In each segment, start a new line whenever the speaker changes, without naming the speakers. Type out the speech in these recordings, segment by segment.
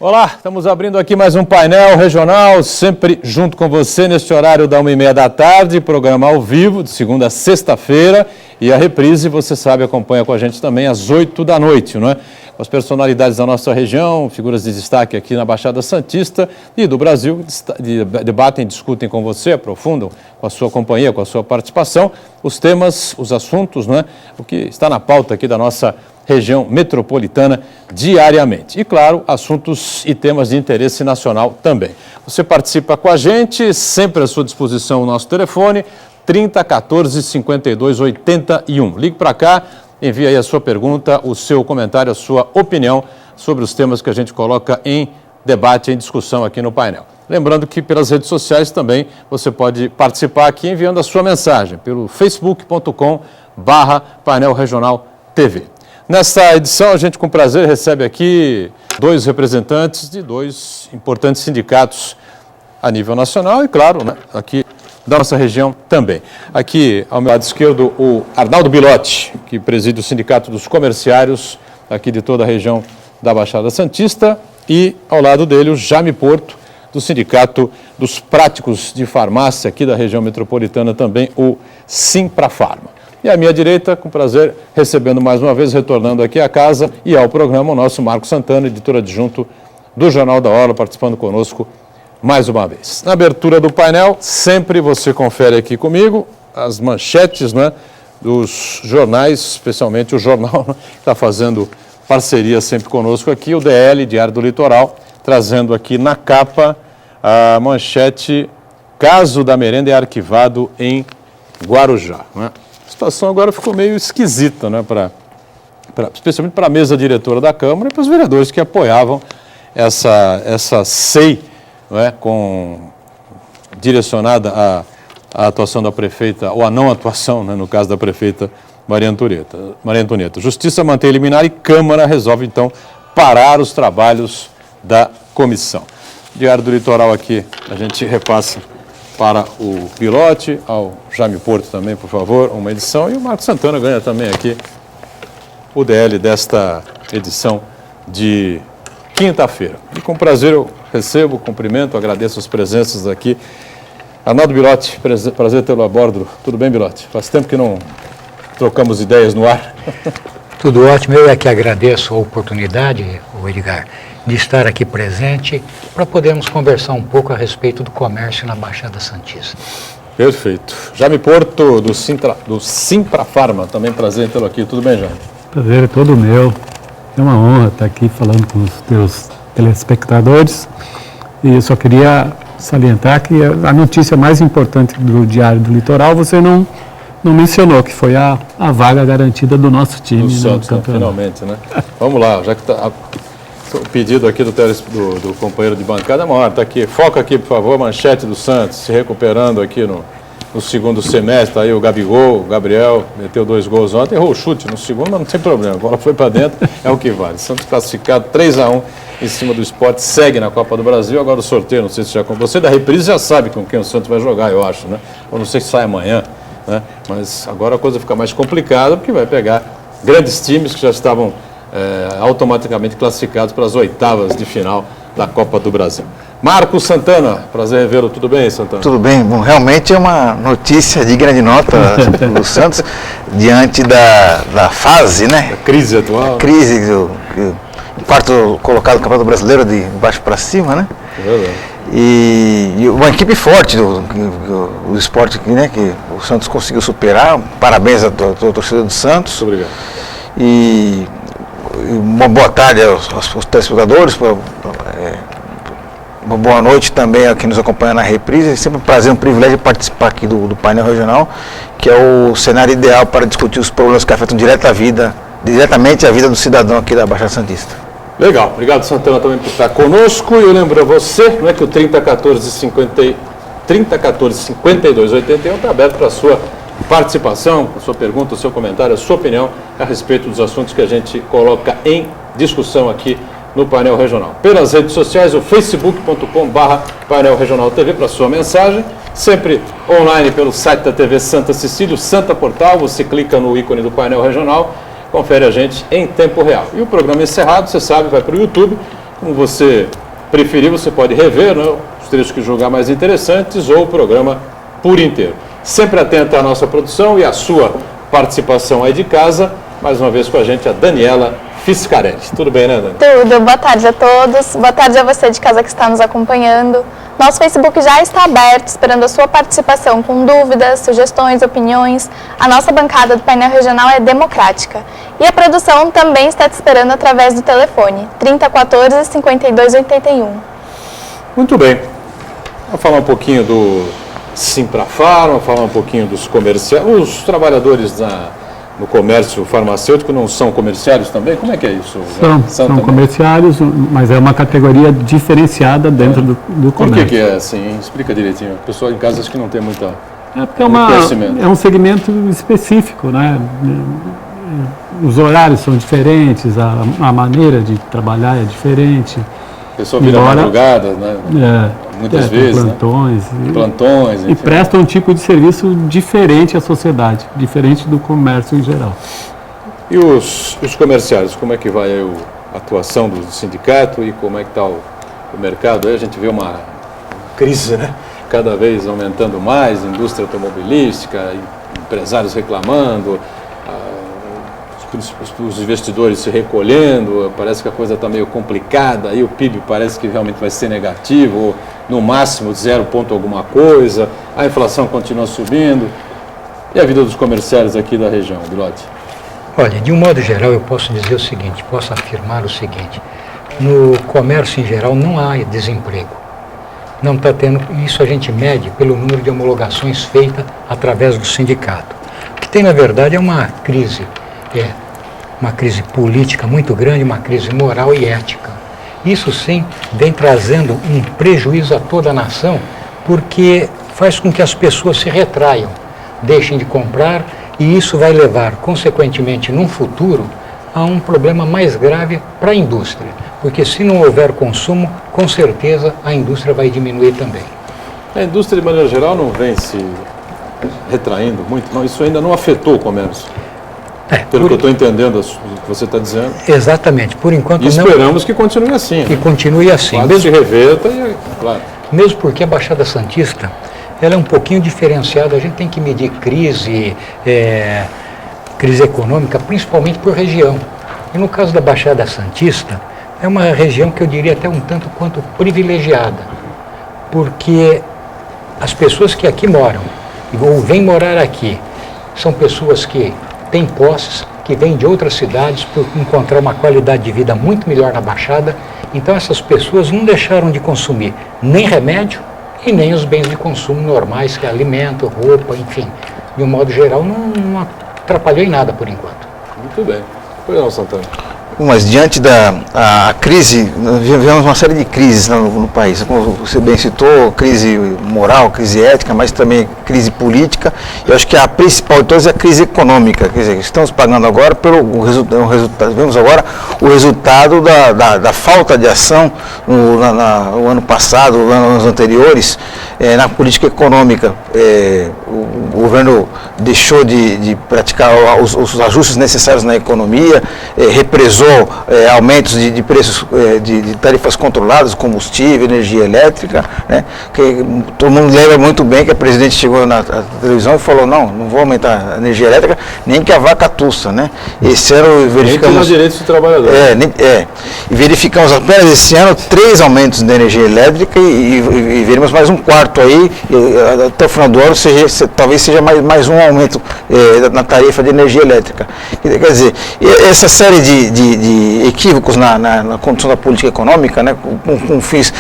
Olá, estamos abrindo aqui mais um painel regional, sempre junto com você neste horário da 1h30 da tarde, programa ao vivo, de segunda a sexta-feira, e a reprise, você sabe, acompanha com a gente também às 8 da noite, não é? Com as personalidades da nossa região, figuras de destaque aqui na Baixada Santista e do Brasil, debatem, discutem com você, aprofundam com a sua companhia, com a sua participação, os temas, os assuntos, não é? O que está na pauta aqui da nossa região metropolitana diariamente. E, claro, assuntos e temas de interesse nacional também. Você participa com a gente, sempre à sua disposição o nosso telefone, 30 14 52 81. Ligue para cá, envie aí a sua pergunta, o seu comentário, a sua opinião sobre os temas que a gente coloca em debate, em discussão aqui no painel. Lembrando que pelas redes sociais também você pode participar aqui enviando a sua mensagem pelo facebook.com/painel regional TV. Nesta edição, a gente com prazer recebe aqui dois representantes de dois importantes sindicatos a nível nacional e, claro, né, aqui da nossa região também. Aqui, ao meu lado esquerdo, o Arnaldo Bilotti, que preside o Sindicato dos Comerciários aqui de toda a região da Baixada Santista, e ao lado dele o Jaime Porto, do Sindicato dos Práticos de Farmácia aqui da região metropolitana também, o Simprafarma. E à minha direita, com prazer, recebendo mais uma vez, retornando aqui à casa e ao programa, o nosso Marco Santana, editor adjunto do Jornal da Hora, participando conosco mais uma vez. Na abertura do painel, sempre você confere aqui comigo as manchetes, né, dos jornais, especialmente o jornal que está fazendo parceria sempre conosco aqui, o DL, Diário do Litoral, trazendo aqui na capa a manchete: caso da merenda é arquivado em Guarujá, né? A situação agora ficou meio esquisita, né, especialmente para a mesa diretora da Câmara e para os vereadores que apoiavam essa SEI, né, direcionada à atuação da prefeita, ou à não atuação, né, no caso da prefeita Maria Antonieta. Justiça mantém liminar e Câmara resolve, então, parar os trabalhos da comissão. Diário do Litoral aqui, a gente repassa para o Bilotti, ao Jaime Porto também, por favor, uma edição. E o Marco Santana ganha também aqui o DL desta edição de quinta-feira. E com prazer eu recebo, cumprimento, agradeço as presenças aqui. Arnaldo Bilotti, prazer tê-lo a bordo. Tudo bem, Bilotti? Faz tempo que não trocamos ideias no ar.
Tudo ótimo. Eu é que agradeço a oportunidade, Edgar, de estar aqui presente para podermos conversar um pouco a respeito do comércio na Baixada Santista.
Perfeito. Jaime Porto, do Simprafarma, também prazer em tê-lo aqui. Tudo bem, Jaime?
Prazer é todo meu. É uma honra estar aqui falando com os teus telespectadores. E eu só queria salientar que a notícia mais importante do Diário do Litoral você não mencionou, que foi a vaga garantida do nosso time
do
no
Santos,
campeonato.
Né? Finalmente, né? Vamos lá, já que está o pedido aqui do companheiro de bancada, está aqui, foca aqui, por favor, manchete do Santos, se recuperando aqui no segundo semestre, aí o Gabigol, o Gabriel, meteu 2 gols ontem, errou o chute no segundo, mas não tem problema, a bola foi para dentro, é o que vale. Santos classificado 3-1 em cima do Sport, segue na Copa do Brasil, agora o sorteio, não sei se já com você, da reprise já sabe com quem o Santos vai jogar, eu acho, né? Ou não sei se sai amanhã, né? Mas agora a coisa fica mais complicada, porque vai pegar grandes times que já estavam automaticamente classificados para as oitavas de final da Copa do Brasil. Marco Santana, prazer revê-lo. Tudo bem, Santana?
Tudo bem. Bom, realmente é uma notícia de grande nota do Santos, diante da fase, né?
A crise atual.
A crise do quarto colocado do Campeonato Brasileiro, de baixo para cima, né?
É verdade.
E uma equipe forte do esporte, né, que o Santos conseguiu superar. Parabéns à torcida do Santos.
Muito obrigado.
E uma boa tarde aos telespectadores, uma boa noite também a quem nos acompanha na reprise. É sempre um prazer, um privilégio participar aqui do painel regional, que é o cenário ideal para discutir os problemas que afetam diretamente a vida do cidadão aqui da Baixada Santista.
Legal, obrigado, Santana, também por estar conosco. E eu lembro a você, não é, que o 30 14 52 81 está aberto para a sua participação, a sua pergunta, o seu comentário, a sua opinião a respeito dos assuntos que a gente coloca em discussão aqui no painel regional. Pelas redes sociais, o facebook.com/painel regional TV para sua mensagem, sempre online pelo site da TV Santa Cecília, o Santa Portal, você clica no ícone do painel regional, confere a gente em tempo real. E o programa encerrado, você sabe, vai para o YouTube, Como você preferir, você pode rever, né, os trechos que julgar mais interessantes ou o programa por inteiro. Sempre atenta à nossa produção e à sua participação aí de casa. Mais uma vez com a gente, a Daniela Fiscarelli. Tudo bem, né, Dani?
Tudo. Boa tarde a todos. Boa tarde a você de casa que está nos acompanhando. Nosso Facebook já está aberto, esperando a sua participação com dúvidas, sugestões, opiniões. A nossa bancada do painel regional é democrática. E a produção também está te esperando através do telefone 3014-5281.
Muito bem. Vamos falar um pouquinho do Simprafarma, falar um pouquinho dos comerciais. Os trabalhadores no comércio farmacêutico não são comerciários também? Como é que é isso?
São comerciários, mas é uma categoria diferenciada dentro do comércio.
Por que é assim? Explica direitinho. O pessoal em casa acho que não tem muita
porque é um segmento específico, né? Os horários são diferentes, a maneira de trabalhar é diferente.
A pessoa vira madrugada, né? Muitas vezes,
plantões.
Né? Plantões, enfim.
E presta um tipo de serviço diferente à sociedade, diferente do comércio em geral.
E os comerciários, como é que vai aí a atuação do sindicato e como é que está o mercado? Aí a gente vê uma crise, né? Cada vez aumentando mais, indústria automobilística, empresários reclamando, os investidores se recolhendo, parece que a coisa está meio complicada, aí o PIB parece que realmente vai ser negativo, ou no máximo 0 ponto alguma coisa, a inflação continua subindo. E a vida dos comerciários aqui da região, Bilotti?
Olha, de um modo geral eu posso dizer o seguinte, posso afirmar o seguinte, no comércio em geral não há desemprego. Não está tendo, isso a gente mede pelo número de homologações feitas através do sindicato. O que tem na verdade é uma crise política muito grande, uma crise moral e ética. Isso sim vem trazendo um prejuízo a toda a nação, porque faz com que as pessoas se retraiam, deixem de comprar, e isso vai levar, consequentemente, num futuro, a um problema mais grave para a indústria. Porque se não houver consumo, com certeza a indústria vai diminuir também.
A indústria, de maneira geral, não vem se retraindo muito, não? Isso ainda não afetou o comércio. Pelo que eu estou entendendo o que você está dizendo.
Exatamente, por enquanto
e esperamos que continue assim.
Que continue assim.
Quando se reverta, claro.
Mesmo porque a Baixada Santista, ela é um pouquinho diferenciada, a gente tem que medir crise econômica, principalmente por região. E no caso da Baixada Santista, é uma região que eu diria até um tanto quanto privilegiada, porque as pessoas que aqui moram, ou vêm morar aqui, são pessoas que têm posses, que vêm de outras cidades por encontrar uma qualidade de vida muito melhor na Baixada. Então essas pessoas não deixaram de consumir nem remédio e nem os bens de consumo normais, que é alimento, roupa, enfim. De um modo geral, não atrapalhou em nada por enquanto.
Muito bem. Pois não, Santana.
Mas diante da crise, nós vivemos uma série de crises no país, como você bem citou, crise moral, crise ética, mas também crise política. Eu acho que a principal de todas é a crise econômica. Quer dizer, estamos pagando agora pelo resultado, vemos agora o resultado da falta de ação no ano passado, anos anteriores, na política econômica. O governo deixou de praticar os ajustes necessários na economia, represou aumentos de preços de tarifas controladas, combustível, energia elétrica, né? Que todo mundo lembra muito bem que a presidente chegou na televisão e falou, não vou aumentar a energia elétrica, nem que a vaca tussa, né? Esse ano verificamos...
Nem direitos do trabalhador.
E verificamos apenas esse ano 3 aumentos da energia elétrica e veremos mais um quarto aí, até o final do ano talvez seja mais um aumento na tarifa de energia elétrica. Quer dizer, essa série de equívocos na condução da política econômica, né, com fins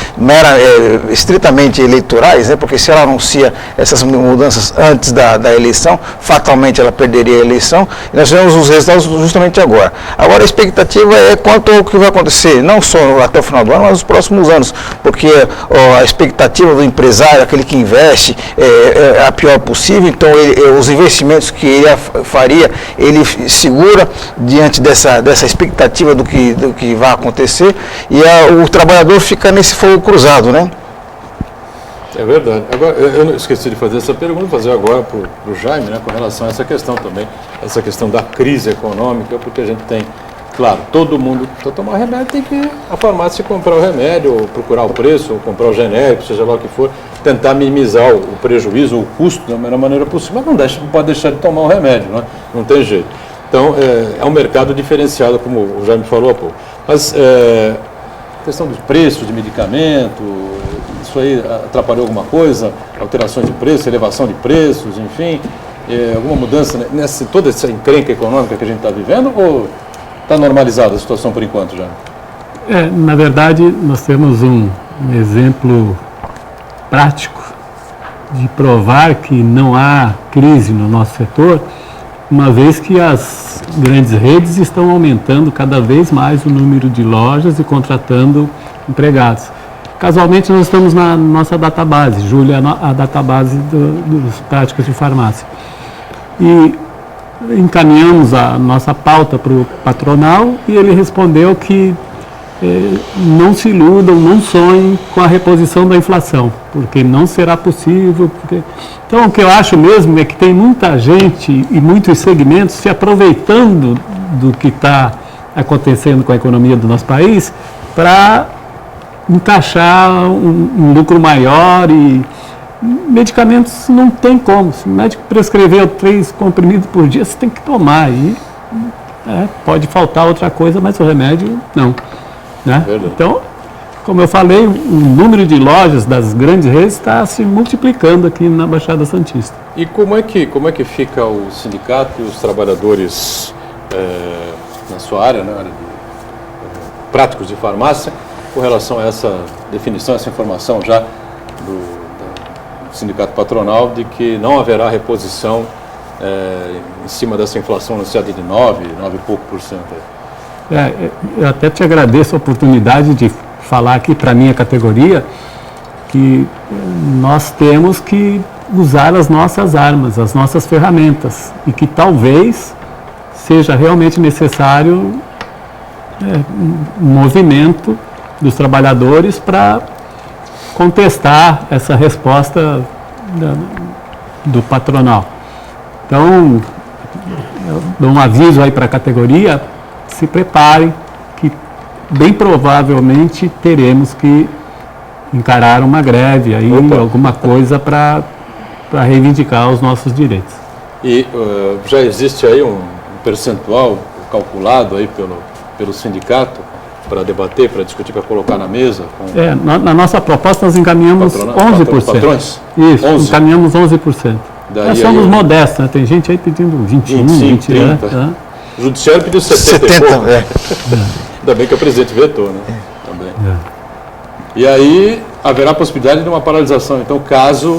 estritamente eleitorais, né, porque se ela anuncia essas mudanças antes da eleição, fatalmente ela perderia a eleição, e nós vemos os resultados justamente agora. Agora a expectativa é quanto ao que vai acontecer, não só até o final do ano, mas nos próximos anos, porque a expectativa do empresário, aquele que investe, é a pior possível, então os investimentos que ele faria, ele segura diante dessa expectativa do que vai acontecer, e o trabalhador fica nesse fogo cruzado, né?
É verdade. Agora, eu não esqueci de fazer essa pergunta, vou fazer agora para o Jaime, né, com relação a essa questão também, essa questão da crise econômica, porque a gente tem Claro, todo mundo para tomar remédio tem que ir à farmácia comprar o remédio, ou procurar o preço, ou comprar o genérico, seja lá o que for, tentar minimizar o prejuízo, o custo da melhor maneira possível, mas não pode deixar de tomar o remédio, não tem jeito. Então, é um mercado diferenciado, como o Jaime falou há pouco. Mas, questão dos preços de medicamento, isso aí atrapalhou alguma coisa? Alterações de preço, elevação de preços, enfim, alguma mudança nessa toda essa encrenca econômica que a gente está vivendo, ou está normalizada a situação por enquanto, já?
Na verdade, nós temos um exemplo prático de provar que não há crise no nosso setor, uma vez que as grandes redes estão aumentando cada vez mais o número de lojas e contratando empregados. Casualmente, nós estamos na nossa database, Júlia, a database dos práticos de farmácia. E encaminhamos a nossa pauta para o patronal e ele respondeu que não se iludam, não sonhem com a reposição da inflação, porque não será possível. Então, o que eu acho mesmo é que tem muita gente e muitos segmentos se aproveitando do que está acontecendo com a economia do nosso país para encaixar um lucro maior e medicamentos não tem como. Se o médico prescreveu 3 comprimidos por dia, você tem que tomar. E pode faltar outra coisa, mas o remédio não. Né? Então, como eu falei, o número de lojas das grandes redes está se multiplicando aqui na Baixada Santista.
E como é que fica o sindicato e os trabalhadores na sua área, área de práticos de farmácia, com relação a essa definição, essa informação já do sindicato patronal de que não haverá reposição em cima dessa inflação anunciada de 9 e pouco por cento?
Eu até te agradeço a oportunidade de falar aqui para a minha categoria que nós temos que usar as nossas armas, as nossas ferramentas, e que talvez seja realmente necessário um movimento dos trabalhadores para contestar essa resposta do patronal. Então, eu dou um aviso aí para a categoria: se preparem, que bem provavelmente teremos que encarar uma greve aí, alguma coisa para reivindicar os nossos direitos.
E já existe aí um percentual calculado aí pelo sindicato para debater, para discutir, para colocar na mesa?
Na nossa proposta nós encaminhamos 11%.
Patrões?
Isso, 11. Encaminhamos 11%. Nós somos modestos, né? Tem gente aí pedindo 21,
25, 30.
Né?
O judiciário pediu 70 Ainda bem que o presidente vetou, né? Também. E aí haverá a possibilidade de uma paralisação, então, caso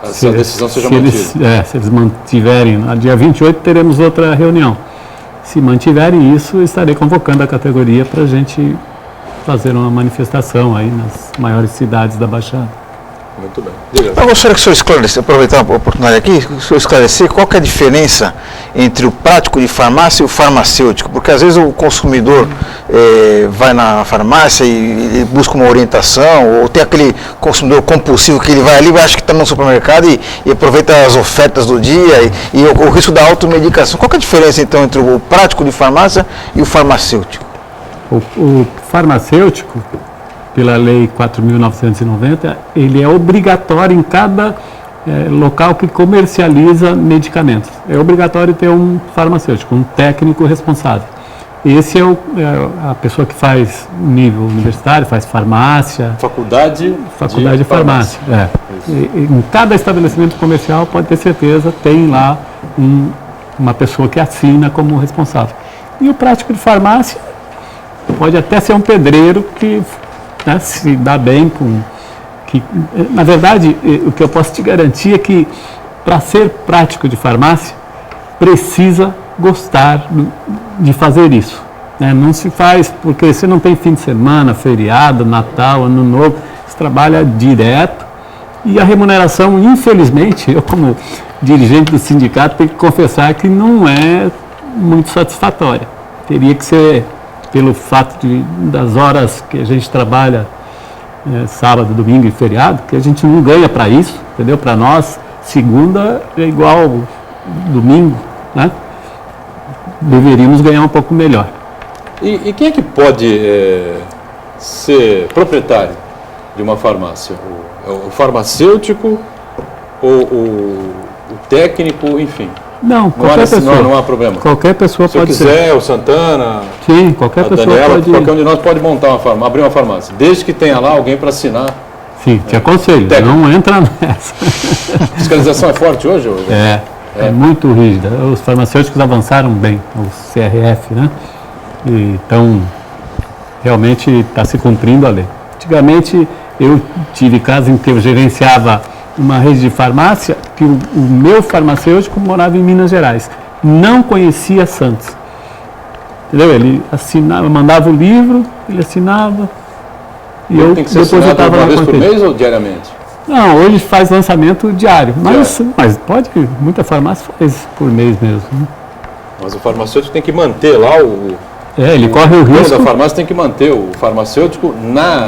essa decisão seja mantida.
Se eles mantiverem, no dia 28 teremos outra reunião. Se mantiverem isso, eu estarei convocando a categoria para a gente fazer uma manifestação aí nas maiores cidades da Baixada.
Muito bem. Diga.
Eu gostaria que o senhor esclarecesse, aproveitar a oportunidade aqui, que o senhor esclarecer qual que é a diferença entre o prático de farmácia e o farmacêutico, porque às vezes o consumidor vai na farmácia e busca uma orientação, ou tem aquele consumidor compulsivo que ele vai ali, acha que está no supermercado e aproveita as ofertas do dia e o risco da automedicação. Qual que é a diferença então entre o prático de farmácia e o farmacêutico?
O farmacêutico, pela Lei 4.990, ele é obrigatório em cada local que comercializa medicamentos. É obrigatório ter um farmacêutico, um técnico responsável. Esse é a pessoa que faz nível universitário, faz farmácia.
Faculdade
de farmácia. Em cada estabelecimento comercial, pode ter certeza, tem lá uma pessoa que assina como responsável. E o prático de farmácia pode até ser um pedreiro que se dá bem com... na verdade, o que eu posso te garantir é que para ser prático de farmácia, precisa gostar de fazer isso. Não se faz porque você não tem fim de semana, feriado, Natal, Ano Novo, você trabalha direto e a remuneração, infelizmente, eu como dirigente do sindicato tenho que confessar que não é muito satisfatória. Teria que ser pelo fato das horas que a gente trabalha sábado, domingo e feriado, que a gente não ganha para isso, entendeu? Para nós, segunda é igual domingo, né? Deveríamos ganhar um pouco melhor.
E quem é que pode ser proprietário de uma farmácia? O farmacêutico, o técnico, enfim?
Não, qualquer pessoa.
Não há problema.
Qualquer pessoa pode ser.
Se eu quiser, o Santana,
Sim, qualquer
a
pessoa
Daniela,
pode.
qualquer um de nós pode montar abrir uma farmácia, desde que tenha lá alguém para assinar.
Sim, te aconselho,
técnico.
não entra nessa.
A fiscalização é forte hoje?
É muito rígida. Os farmacêuticos avançaram bem, o CRF, né? Então, realmente está se cumprindo a lei. Antigamente, eu tive casos em que eu gerenciava uma rede de farmácia que o meu farmacêutico morava em Minas Gerais. Não conhecia Santos. Entendeu? Ele assinava, mandava o livro, ele assinava. E eu
tem que ser
depois eu
assinado
estava
uma
na
vez por
conta.
mês ou diariamente?
Não, hoje faz lançamento diário. Mas pode, muita farmácia faz por mês mesmo. Né?
Mas o farmacêutico tem que manter lá
Ele corre o
dono
risco.
da farmácia tem que manter o farmacêutico na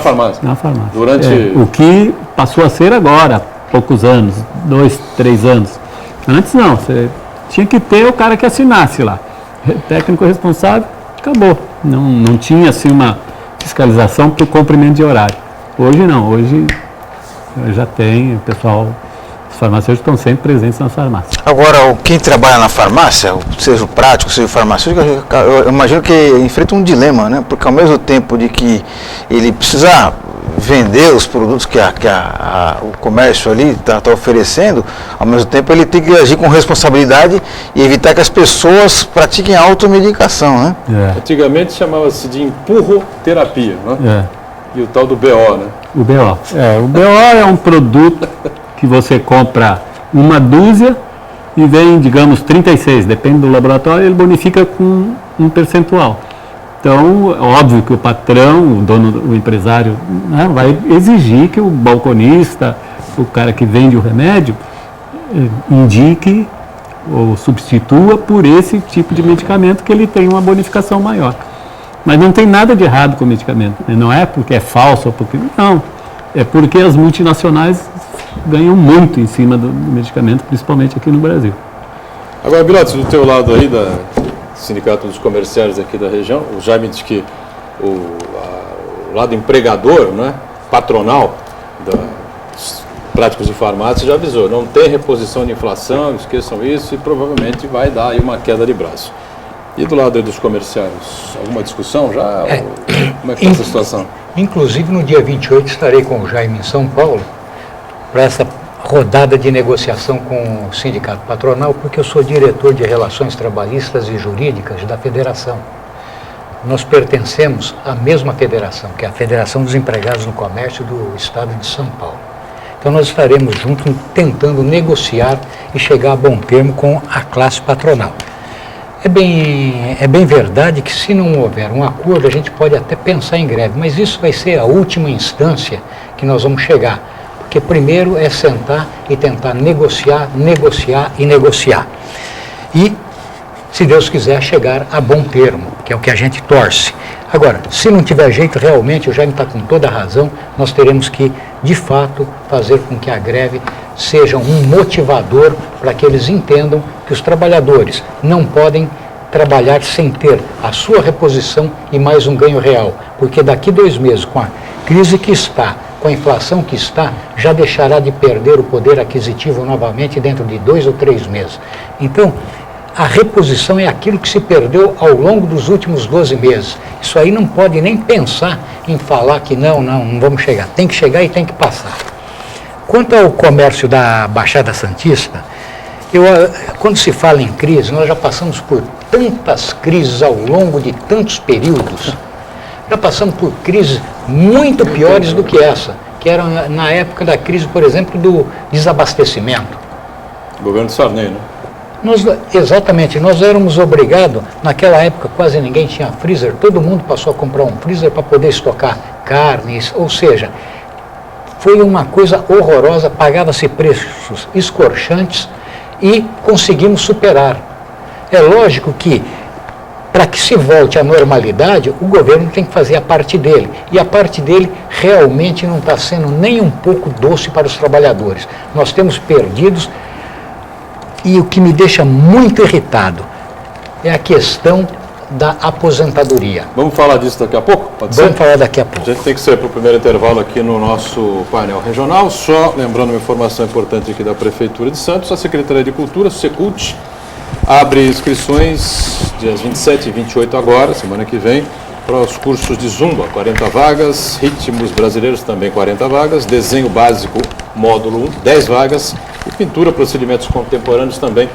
farmácia.
Na farmácia.
Durante...
O que passou a ser agora, há poucos anos, 2, 3 anos. Antes não, você tinha que ter o cara que assinasse lá. Técnico responsável, acabou. Não tinha assim uma fiscalização para o cumprimento de horário. Hoje não, hoje já tem, o pessoal, os farmacêuticos estão sempre presentes nas farmácias.
Agora, quem trabalha na farmácia, seja o prático, seja o farmacêutico, eu imagino que enfrenta um dilema, né? Porque ao mesmo tempo de que ele precisa vender os produtos que o comércio ali está oferecendo, ao mesmo tempo ele tem que agir com responsabilidade e evitar que as pessoas pratiquem automedicação, né?
Antigamente chamava-se de empurroterapia, né? E o tal do BO, né?
O BO. O BO é um produto que você compra uma dúzia e vem, digamos, 36, depende do laboratório, ele bonifica com um percentual. Então, é óbvio que o patrão, o dono, o empresário, né, vai exigir que o balconista, o cara que vende o remédio, indique ou substitua por esse tipo de medicamento que ele tem uma bonificação maior. Mas não tem nada de errado com o medicamento, né? Não é porque é falso ou porque... Não, é porque as multinacionais ganham muito em cima do medicamento, principalmente aqui no Brasil.
Agora, Bilotes, do teu lado aí, do Sindicato dos Comerciários aqui da região, o Jaime disse que o lado empregador, né, patronal, dos práticos de farmácia já avisou, não tem reposição de inflação, esqueçam isso, e provavelmente vai dar aí uma queda de braço. E do lado aí dos comerciários, alguma discussão já? Como é que está essa situação?
Inclusive, no dia 28, estarei com o Jaime em São Paulo para essa rodada de negociação com o Sindicato Patronal, porque eu sou diretor de Relações Trabalhistas e Jurídicas da Federação. Nós pertencemos à mesma federação, que é a Federação dos Empregados no Comércio do Estado de São Paulo. Então, nós estaremos juntos tentando negociar e chegar a bom termo com a classe patronal. É bem verdade que se não houver um acordo, a gente pode até pensar em greve, mas isso vai ser a última instância que nós vamos chegar. Porque primeiro é sentar e tentar negociar. E, se Deus quiser, chegar a bom termo, que é o que a gente torce. Agora, se não tiver jeito, realmente, o Jaime está com toda a razão, nós teremos que, de fato, fazer com que a greve seja um motivador para que eles entendam que os trabalhadores não podem trabalhar sem ter a sua reposição e mais um ganho real. Porque daqui 2 meses, com a crise que está, com a inflação que está, já deixará de perder o poder aquisitivo novamente dentro de 2 ou 3 meses. Então, a reposição é aquilo que se perdeu ao longo dos últimos 12 meses. Isso aí não pode nem pensar em falar que não vamos chegar. Tem que chegar e tem que passar. Quanto ao comércio da Baixada Santista, quando se fala em crise, nós já passamos por tantas crises ao longo de tantos períodos. Já passamos por crises muito piores do que essa, que era na época da crise, por exemplo, do desabastecimento.
O governo de Sarney, né?
Exatamente, nós éramos obrigados, naquela época quase ninguém tinha freezer, todo mundo passou a comprar um freezer para poder estocar carnes, ou seja, foi uma coisa horrorosa, pagava-se preços escorchantes e conseguimos superar. É lógico que, para que se volte à normalidade, o governo tem que fazer a parte dele. E a parte dele realmente não está sendo nem um pouco doce para os trabalhadores. Nós temos perdidos, e o que me deixa muito irritado é a questão da aposentadoria.
Vamos falar disso daqui a pouco? Pode ser?
Vamos falar daqui a
A
pouco.
gente tem que sair para o primeiro intervalo aqui no nosso painel regional. Só lembrando uma informação importante aqui da Prefeitura de Santos, a Secretaria de Cultura, Secult, abre inscrições dias 27 e 28 agora, semana que vem, para os cursos de Zumba, 40 vagas, Ritmos Brasileiros também 40 vagas, Desenho Básico Módulo 1, 10 vagas e Pintura Procedimentos Contemporâneos também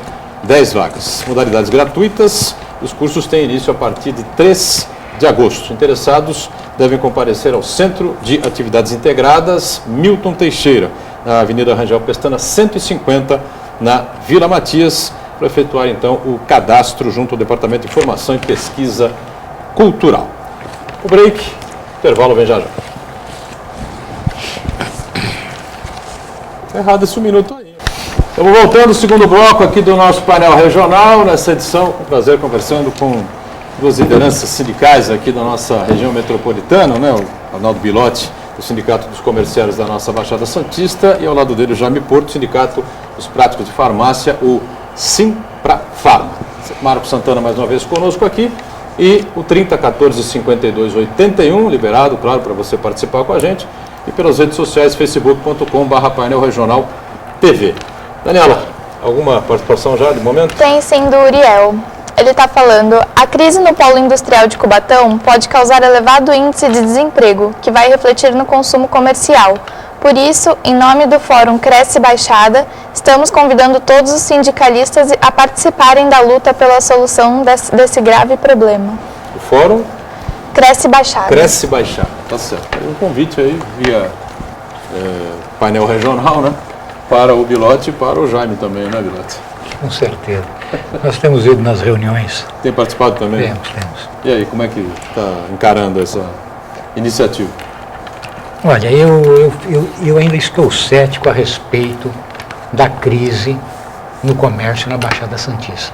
10 vagas. Modalidades gratuitas, os cursos têm início a partir de 3 de agosto. Interessados devem comparecer ao Centro de Atividades Integradas Milton Teixeira, na Avenida Rangel Pestana 150, na Vila Matias, para efetuar então o cadastro junto ao Departamento de Informação e Pesquisa Cultural. O break, intervalo vem já já. Errado esse minuto aí. Estamos voltando ao segundo bloco aqui do nosso painel regional, nessa edição, com prazer conversando com duas lideranças sindicais aqui da nossa região metropolitana, né? O Arnaldo Bilotti, do Sindicato dos Comerciários da nossa Baixada Santista, e ao lado dele o Jaime Porto, Sindicato dos Práticos de Farmácia, o Simprafarma. Marco Santana mais uma vez conosco aqui, e o 3014-5281, liberado, claro, para você participar com a gente, e pelas redes sociais, facebook.com/painel regional TV. Daniela, alguma participação já de momento?
Tem sim, do Uriel. Ele está falando, a crise no polo industrial de Cubatão pode causar elevado índice de desemprego, que vai refletir no consumo comercial. Por isso, em nome do Fórum Cresce Baixada, estamos convidando todos os sindicalistas a participarem da luta pela solução desse grave problema.
O Fórum
Cresce Baixada.
Cresce Baixada, tá certo. Um convite aí via painel regional, né? Para o Bilotti e para o Jaime também, né, Bilotti?
Com certeza. Nós temos ido nas reuniões.
Tem participado também?
Temos.
E aí, como é que está encarando essa iniciativa?
Olha, eu ainda estou cético a respeito da crise no comércio na Baixada Santista.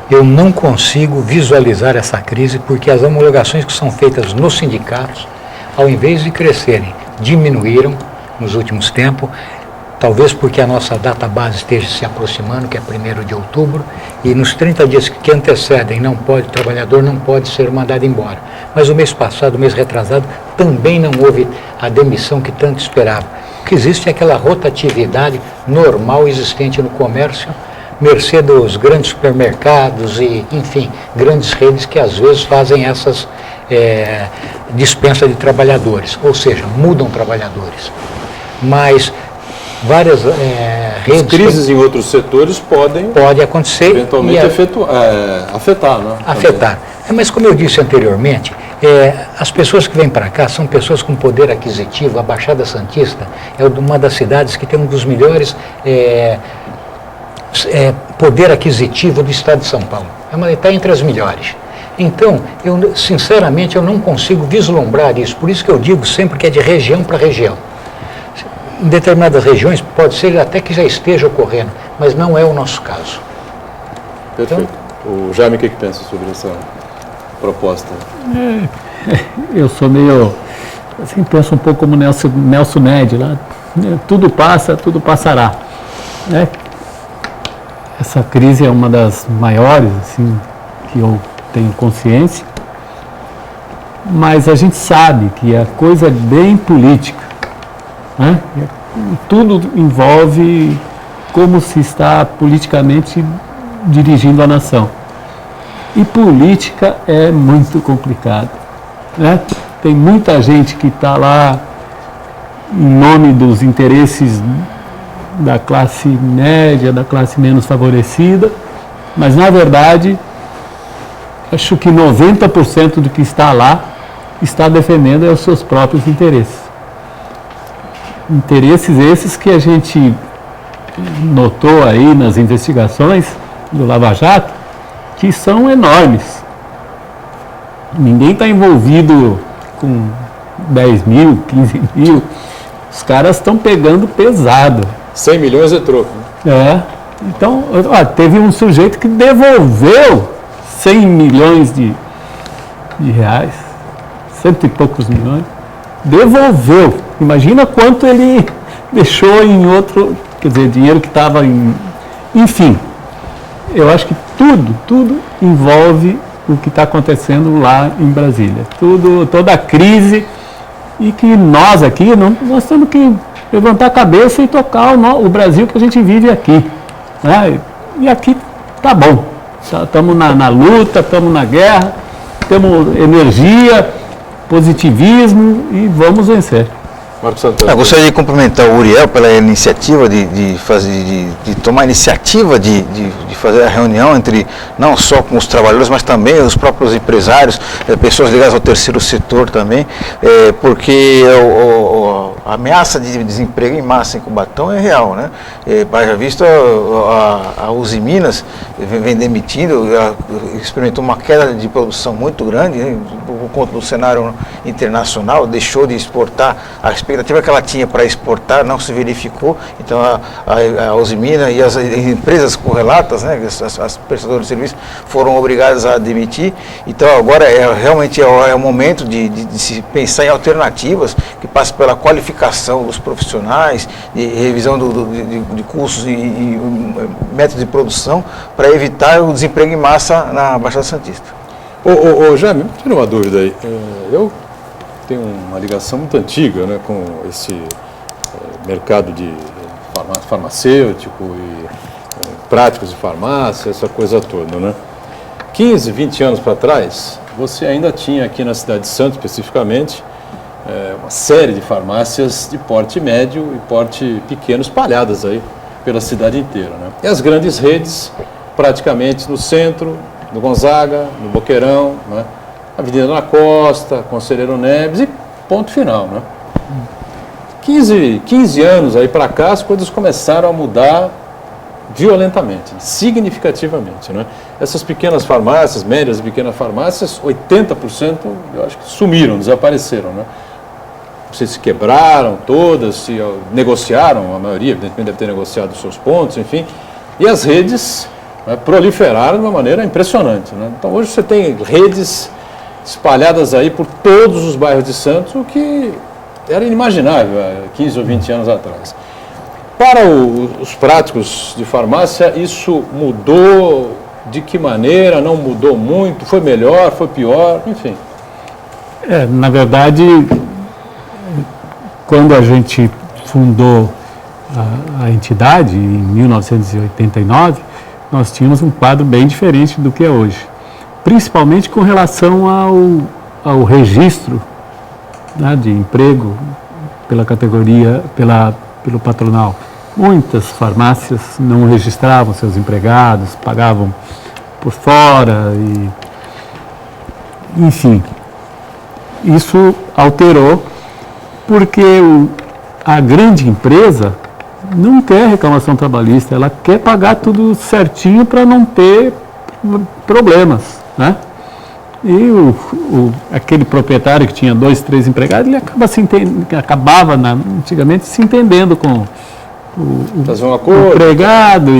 Eu não consigo visualizar essa crise porque as homologações que são feitas nos sindicatos, ao invés de crescerem, diminuíram nos últimos tempos. Talvez porque a nossa data base esteja se aproximando, que é 1º de outubro, e nos 30 dias que antecedem, o trabalhador não pode ser mandado embora. Mas o mês passado, o mês retrasado, também não houve a demissão que tanto esperava. O que existe é aquela rotatividade normal existente no comércio, mercê dos grandes supermercados e, enfim, grandes redes que às vezes fazem essas dispensa de trabalhadores, ou seja, mudam trabalhadores. Mas várias redes...
As crises em outros setores
pode acontecer
eventualmente afetar, né?
Afetar. Mas como eu disse anteriormente, as pessoas que vêm para cá são pessoas com poder aquisitivo. A Baixada Santista é uma das cidades que tem um dos melhores poder aquisitivo do estado de São Paulo. Está entre as melhores. Então, sinceramente, eu não consigo vislumbrar isso. Por isso que eu digo sempre que é de região para região. Em determinadas regiões pode ser até que já esteja ocorrendo, mas não é o nosso caso.
Perfeito. O Jaime, o que pensa sobre essa proposta?
Eu sou meio, assim, penso um pouco como Nelson Ned lá, tudo passa, tudo passará, né? Essa crise é uma das maiores, assim, que eu tenho consciência, mas a gente sabe que a coisa é bem política, né? Tudo envolve como se está politicamente dirigindo a nação. E política é muito complicado, né? Tem muita gente que está lá em nome dos interesses da classe média, da classe menos favorecida, mas na verdade acho que 90% do que está lá está defendendo os seus próprios interesses. Interesses esses que a gente notou aí nas investigações do Lava Jato, que são enormes. Ninguém está envolvido com 10 mil, 15 mil. Os caras estão pegando pesado.
100 milhões é troco, né?
Então, teve um sujeito que devolveu 100 milhões de reais, 100 e poucos milhões, devolveu. Imagina quanto ele deixou em outro, quer dizer, dinheiro que estava em... Enfim, eu acho que tudo envolve o que está acontecendo lá em Brasília. Toda a crise, e que nós aqui, nós temos que levantar a cabeça e tocar o Brasil que a gente vive aqui. Né? E aqui tá bom. Estamos na luta, estamos na guerra, temos energia, positivismo e vamos vencer.
Marcos Santana.
Eu gostaria de cumprimentar o Uriel pela iniciativa de tomar a iniciativa de fazer a reunião entre não só com os trabalhadores, mas também os próprios empresários, pessoas ligadas ao terceiro setor também, porque a ameaça de desemprego em massa em Cubatão é real, né? Já visto a Uzi Minas vem demitindo, experimentou uma queda de produção muito grande, né? Por conta do cenário internacional, deixou de exportar. A expectativa que ela tinha para exportar não se verificou, então a Uzi Minas e as empresas correlatas, né, as prestadoras de serviço, foram obrigadas a demitir. Então agora realmente é o momento de se pensar em alternativas que passem pela qualificação dos profissionais, de revisão de custos e métodos de produção para evitar o desemprego em massa na Baixada Santista.
Jaime, me tira uma dúvida aí. Eu tenho uma ligação muito antiga, né, com esse mercado de farmacêutico e práticos de farmácia, essa coisa toda, né? 15, 20 anos para trás, você ainda tinha aqui na cidade de Santos, especificamente, uma série de farmácias de porte médio e porte pequeno espalhadas aí pela cidade inteira, né? E as grandes redes, praticamente no centro, no Gonzaga, no Boqueirão, né? Avenida na Costa, Conselheiro Neves e ponto final, né? 15 anos aí para cá, as coisas começaram a mudar violentamente, significativamente, né? Essas pequenas farmácias, médias e pequenas farmácias, 80% eu acho que sumiram, desapareceram, né? Não sei se quebraram todas, se negociaram, a maioria evidentemente deve ter negociado os seus pontos, enfim. E as redes, né, proliferaram de uma maneira impressionante, né? Então hoje você tem redes espalhadas aí por todos os bairros de Santos, o que era inimaginável há 15 ou 20 anos atrás. Para os práticos de farmácia, isso mudou de que maneira? Não mudou muito? Foi melhor? Foi pior? Enfim.
Na verdade, quando a gente fundou a entidade, em 1989, nós tínhamos um quadro bem diferente do que é hoje. Principalmente com relação ao registro, né, de emprego pela categoria, pelo patronal. Muitas farmácias não registravam seus empregados, pagavam por fora, enfim. Isso alterou porque a grande empresa não quer reclamação trabalhista, ela quer pagar tudo certinho para não ter problemas, né? E aquele proprietário que tinha 2, 3 empregados, ele acabava antigamente se entendendo com o empregado.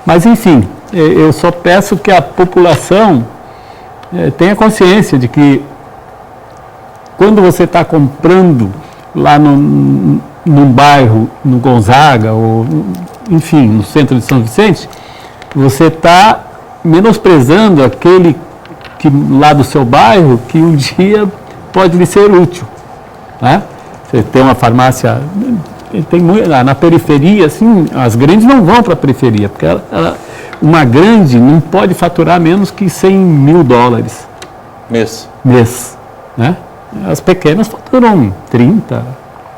Mas, enfim, eu só peço que a população tenha consciência de que quando você está comprando lá num bairro, no Gonzaga, ou, enfim, no centro de São Vicente, você está menosprezando aquele que lá do seu bairro, que um dia pode lhe ser útil, né? Você tem uma farmácia, na periferia, assim, as grandes não vão para a periferia, porque uma grande não pode faturar menos que $100 mil mês, né? As pequenas faturam 30,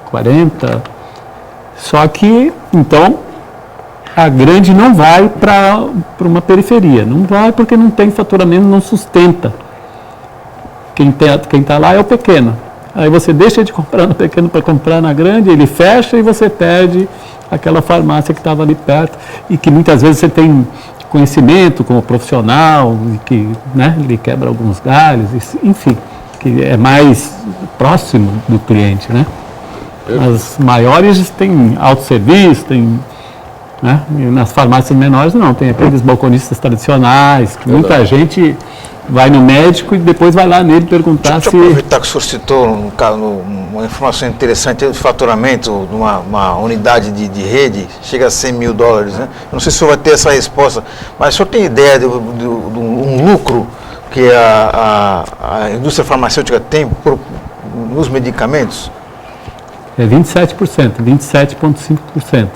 40, só que, então, a grande não vai para uma periferia, não vai porque não tem faturamento, não sustenta. Quem está lá é o pequeno. Aí você deixa de comprar no pequeno para comprar na grande, ele fecha e você perde aquela farmácia que estava ali perto e que muitas vezes você tem conhecimento como profissional, e que, né, ele quebra alguns galhos, enfim, que é mais próximo do cliente, né? As maiores têm autosserviço, tem... Né? E nas farmácias menores não, tem aqueles balconistas tradicionais, que muita gente vai no médico e depois vai lá nele perguntar
Deixa eu aproveitar que o senhor citou uma informação interessante do faturamento de uma unidade de rede, chega a 100 mil dólares, né? Eu não sei se o senhor vai ter essa resposta, mas o senhor tem ideia de um lucro que a indústria farmacêutica tem nos medicamentos?
É 27%, 27,5%.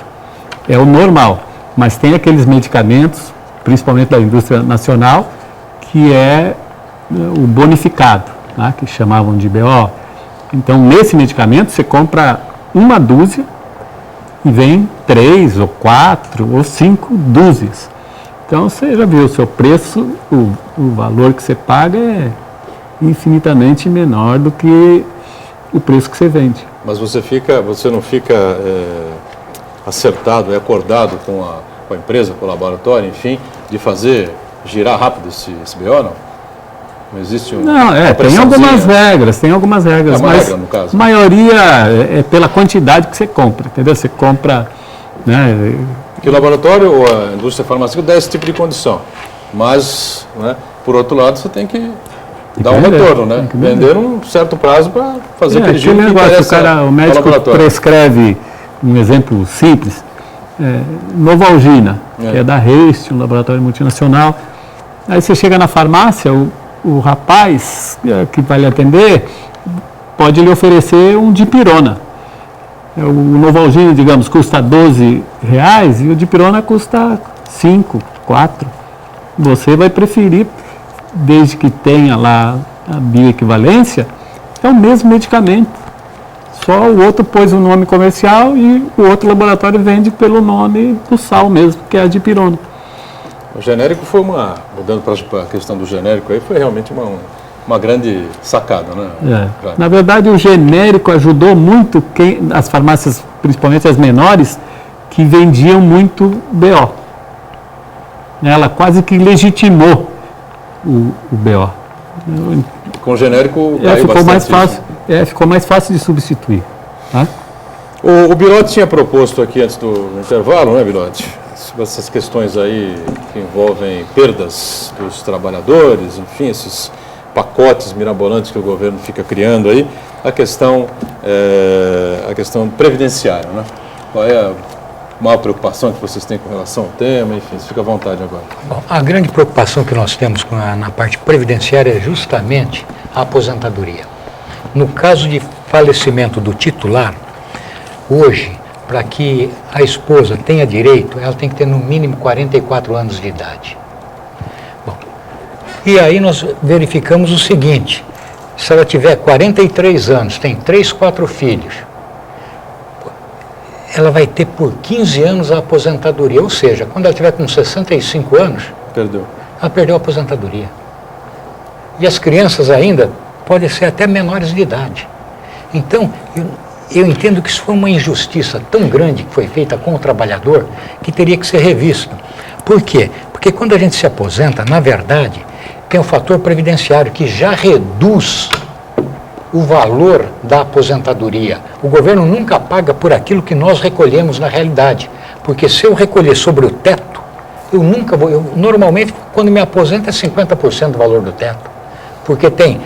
É o normal, mas tem aqueles medicamentos, principalmente da indústria nacional, que é o bonificado, né, que chamavam de BO. Então, nesse medicamento, você compra uma dúzia e vem 3 ou 4 ou 5 dúzias. Então, você já viu o seu preço, o valor que você paga é infinitamente menor do que o preço que você vende.
Mas você não fica acertado, acordado com a empresa, com o laboratório, enfim, de fazer girar rápido esse BO, não? Não existe
tem algumas regras,
É uma
mas
regra, no caso.
a maioria é pela quantidade que você compra, entendeu? Você compra, né?
Que o laboratório ou a indústria farmacêutica dá esse tipo de condição, mas, né, por outro lado, você tem que dar um retorno, né? Vender um certo prazo para fazer aquele giro que interessa
o médico prescreve, um exemplo simples, Novalgina, que é da Haste, um laboratório multinacional. Aí você chega na farmácia, o rapaz que vai lhe atender pode lhe oferecer um dipirona. O Novalgina, digamos, custa R$12 e o dipirona custa 5, 4. Você vai preferir, desde que tenha lá a bioequivalência, é o mesmo medicamento. Só o outro pôs o nome comercial e o outro laboratório vende pelo nome do sal mesmo, que é a dipirona.
O genérico foi mudando para a questão do genérico, aí foi realmente uma grande sacada, né?
Na verdade, o genérico ajudou muito as farmácias, principalmente as menores, que vendiam muito BO. Ela quase que legitimou o BO.
Com o genérico
ficou mais fácil de substituir. Tá?
O Bilotti tinha proposto aqui antes do intervalo, né, Bilotti? Essas questões aí que envolvem perdas dos trabalhadores, enfim, esses pacotes mirabolantes que o governo fica criando aí, a questão previdenciária, né? Qual é a maior preocupação que vocês têm com relação ao tema? Enfim, fica à vontade agora.
Bom, a grande preocupação que nós temos na parte previdenciária é justamente a aposentadoria. No caso de falecimento do titular, hoje, para que a esposa tenha direito, ela tem que ter no mínimo 44 anos de idade. Bom, e aí nós verificamos o seguinte, se ela tiver 43 anos, tem 3, 4 filhos, ela vai ter por 15 anos a aposentadoria, ou seja, quando ela tiver com 65 anos, ela perdeu a aposentadoria. E as crianças ainda podem ser até menores de idade. Então, eu entendo que isso foi uma injustiça tão grande que foi feita com o trabalhador que teria que ser revista. Por quê? Porque quando a gente se aposenta, na verdade, tem um fator previdenciário que já reduz o valor da aposentadoria. O governo nunca paga por aquilo que nós recolhemos na realidade. Porque se eu recolher sobre o teto, eu nunca vou... normalmente, quando me aposento, é 50% do valor do teto. Porque tem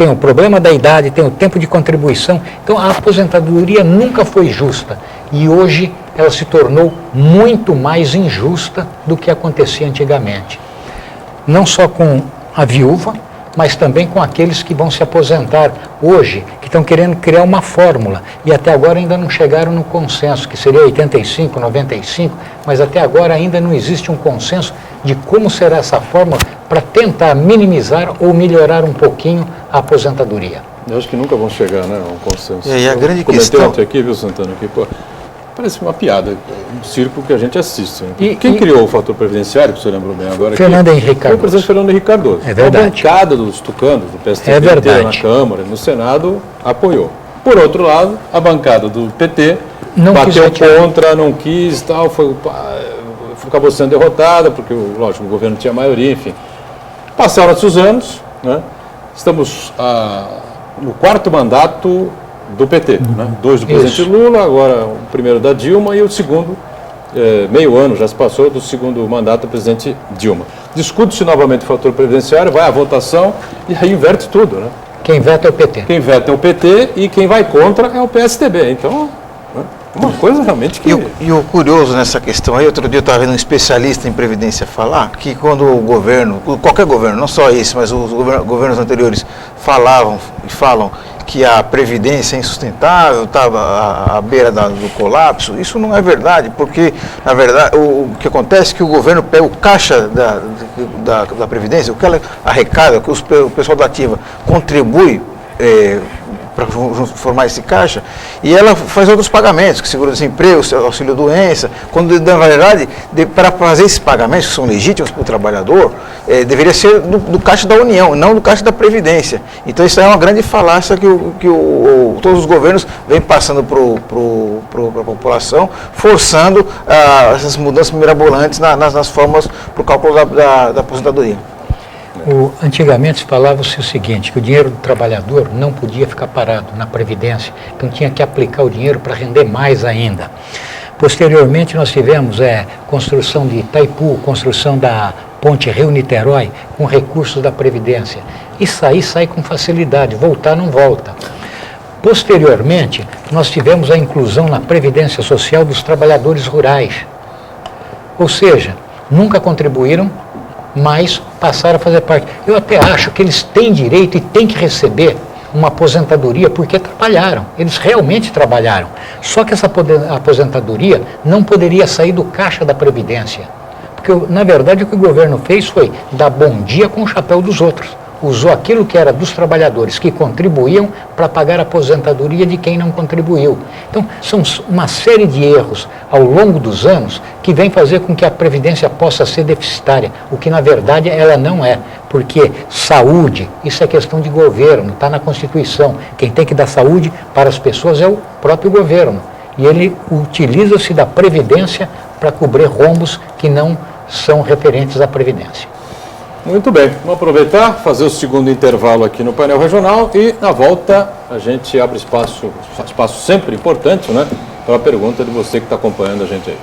o problema da idade, tem o tempo de contribuição. Então, a aposentadoria nunca foi justa. E hoje ela se tornou muito mais injusta do que acontecia antigamente. Não só com a viúva, mas também com aqueles que vão se aposentar hoje, que estão querendo criar uma fórmula. E até agora ainda não chegaram no consenso, que seria 85, 95, mas até agora ainda não existe um consenso de como será essa fórmula para tentar minimizar ou melhorar um pouquinho a aposentadoria.
Eu acho que nunca vão chegar, né, a um consenso.
E a grande
questão... ontem aqui, viu, Santana, que, parece uma piada, um circo que a gente assiste. Né? Quem criou o fator previdenciário, que você lembrou bem agora?
Fernando Henrique Cardoso.
Foi o presidente Fernando Henrique Cardoso.
É verdade.
A bancada dos tucanos, do PSDB inteira na Câmara, no Senado, apoiou. Por outro lado, a bancada do PT
não
bateu contra, não quis, tal, acabou sendo derrotada, porque, lógico, o governo tinha maioria, enfim. Passaram-se os anos, né? Estamos no 4º mandato do PT, né? 2 do presidente Lula, agora o primeiro da Dilma e o segundo meio ano já se passou do segundo mandato do presidente Dilma. Discute-se novamente o fator previdenciário, vai à votação e aí inverte tudo, né?
Quem veta é o PT.
Quem veta é o PT e quem vai contra é o PSDB. Então, uma coisa realmente que...
E o curioso nessa questão aí, outro dia eu estava vendo um especialista em Previdência falar que quando o governo, qualquer governo, não só esse, mas os governos anteriores falavam e falam que a Previdência é insustentável, estava à beira do colapso, isso não é verdade, porque, na verdade, o que acontece é que o governo pega o caixa da Previdência, o que ela arrecada, o que o pessoal da ativa contribui para formar esse caixa, e ela faz outros pagamentos, que seguro-desemprego, auxílio-doença, quando, na verdade, para fazer esses pagamentos, que são legítimos para o trabalhador, deveria ser do caixa da União, não do caixa da Previdência. Então, isso é uma grande falácia que todos os governos vêm passando para a população, forçando essas mudanças mirabolantes nas formas para o cálculo da aposentadoria.
Antigamente falava-se o seguinte, que o dinheiro do trabalhador não podia ficar parado na Previdência, então tinha que aplicar o dinheiro para render mais ainda. Posteriormente nós tivemos construção de Itaipu, construção da Ponte Rio-Niterói com recursos da Previdência. E sai com facilidade, voltar não volta. Posteriormente nós tivemos a inclusão na Previdência Social dos trabalhadores rurais. Ou seja, nunca contribuíram, mas passaram a fazer parte. Eu até acho que eles têm direito e têm que receber uma aposentadoria porque trabalharam, eles realmente trabalharam. Só que essa aposentadoria não poderia sair do caixa da Previdência. Porque, na verdade, o que o governo fez foi dar bom dia com o chapéu dos outros. Usou aquilo que era dos trabalhadores que contribuíam para pagar a aposentadoria de quem não contribuiu. Então, são uma série de erros ao longo dos anos que vem fazer com que a Previdência possa ser deficitária, o que na verdade ela não é, porque saúde, isso é questão de governo, está na Constituição. Quem tem que dar saúde para as pessoas é o próprio governo. E ele utiliza-se da Previdência para cobrir rombos que não são referentes à Previdência.
Muito bem, vamos aproveitar, fazer o segundo intervalo aqui no painel regional e na volta a gente abre espaço sempre importante, né, para a pergunta de você que está acompanhando a gente aí.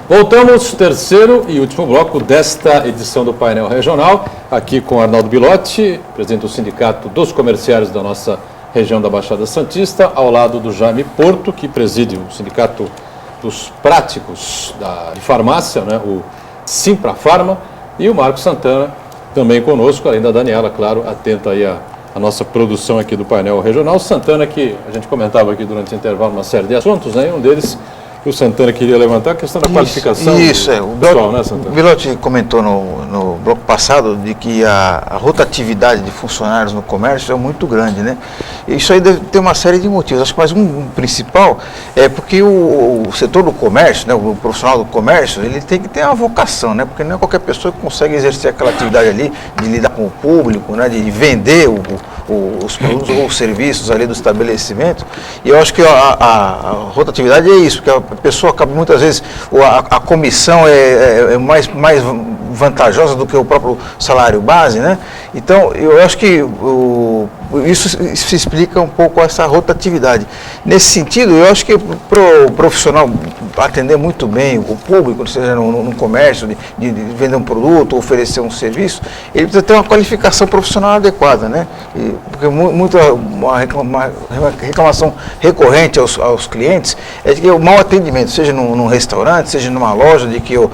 Voltamos, terceiro e último bloco desta edição do painel regional, aqui com Arnaldo Bilotti, presidente do Sindicato dos Comerciários da nossa região da Baixada Santista, ao lado do Jaime Porto, que preside o Sindicato dos práticos de farmácia, né, o Simprafarma, e o Marco Santana também conosco, além da Daniela, claro, atenta aí a nossa produção aqui do painel regional. Santana, que a gente comentava aqui durante o intervalo uma série de assuntos, né, e um deles que o Santana queria levantar, a questão da qualificação do pessoal, né, Santana?
O Bilotti comentou no bloco passado de que a rotatividade de funcionários no comércio é muito grande, né? Isso aí deve ter uma série de motivos. Acho que mais um principal é porque o setor do comércio, né, o profissional do comércio, ele tem que ter uma vocação, né? Porque não é qualquer pessoa que consegue exercer aquela atividade ali, de lidar com o público, né, de vender os produtos ou os serviços ali do estabelecimento. E eu acho que a rotatividade é isso, porque a pessoa acaba muitas vezes, a comissão é mais vantajosa do que o próprio salário base, né? Então, eu acho que isso se explica um pouco essa rotatividade. Nesse sentido, eu acho que para o profissional atender muito bem o público, seja no comércio, de vender um produto, oferecer um serviço, ele precisa ter uma qualificação profissional adequada, né? Porque uma reclamação recorrente aos clientes é de que o mau atendimento, seja num restaurante, seja numa loja, de que o